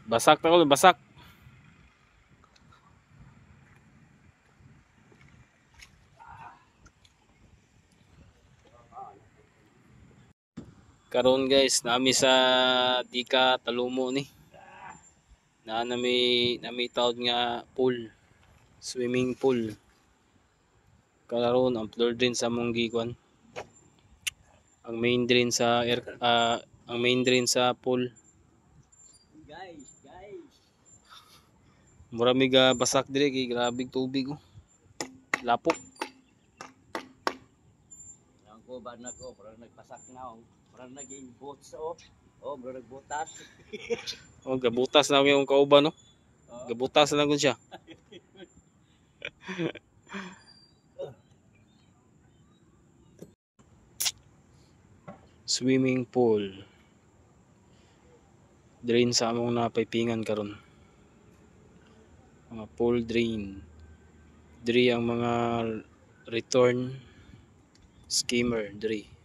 Basak na ko, basak. Karon guys, nami sa Dika Talumo ni. Nami tawd nga pool, swimming pool. Karon ang floor drain sa mong gikuan. Ang main drain sa ang main drain sa pool. Guys. Mura mi ga basak dire kay grabe tubig oh. Lapok. Ang ko ba na ko, parang nagpasak na oh. Parang naging boats oh. Oh, bro nagbutas. Oh, gabutas na yung kauban no. Gabutas na gud siya. Swimming pool. Drain sa among napaypingan karon. Mga pool drain. Diri ang mga return skimmer diri.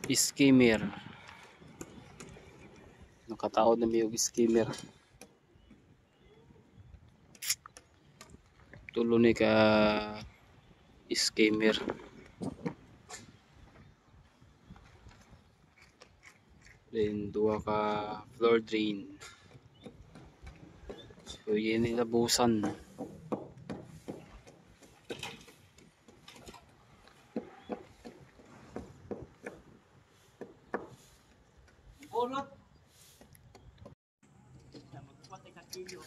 Skimmer. Nakataod na may skimmer. Tulo ni ka skimmer. Then dua ka floor drain. So yun nila busan. Bolot. Magpatay ka kilo.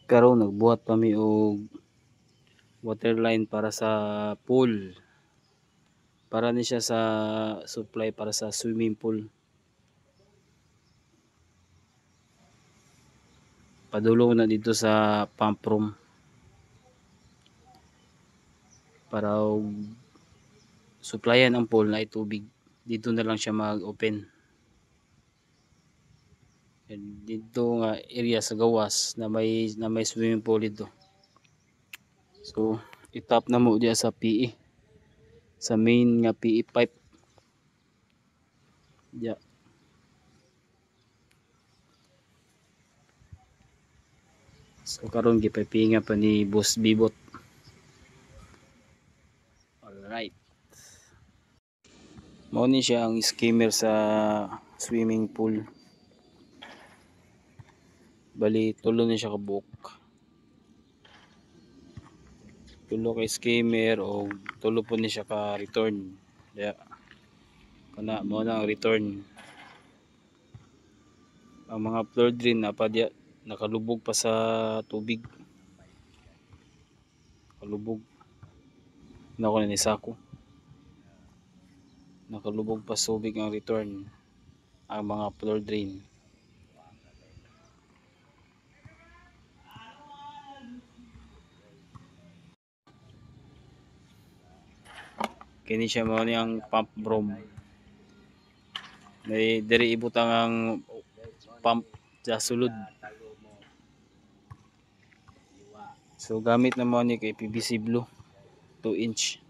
Karon nagbuhat pa mi og water line para sa pool. Para ni siya sa supply para sa swimming pool. Padulong na dito sa pump room. Para supplyan ang pool na tubig. Dito na lang siya mag-open. Dito nga area sa gawas na may swimming pool dito. So itap na mo diya sa PE. Sa main nga PE pipe. Diya. So karon gipapinga pa ni Boss Bibot. Alright. Mao ni siya ang skimmer sa swimming pool. Bali tulo ni siya ka buok. Tulo ka skimmer o tulo po ni siya ka return. Diya. Kana mo na ang return. Ang mga floor drain na pa diya nakalubog pa sa tubig. Kalubog. Nako ni sako. Nakalubog pa sa tubig ang return. Ang mga floor drain. Kini siya mao ni ang pump room. May diri ibutang ang pump sa sulod. So gamit na mo ni kay PVC blue 2 inch.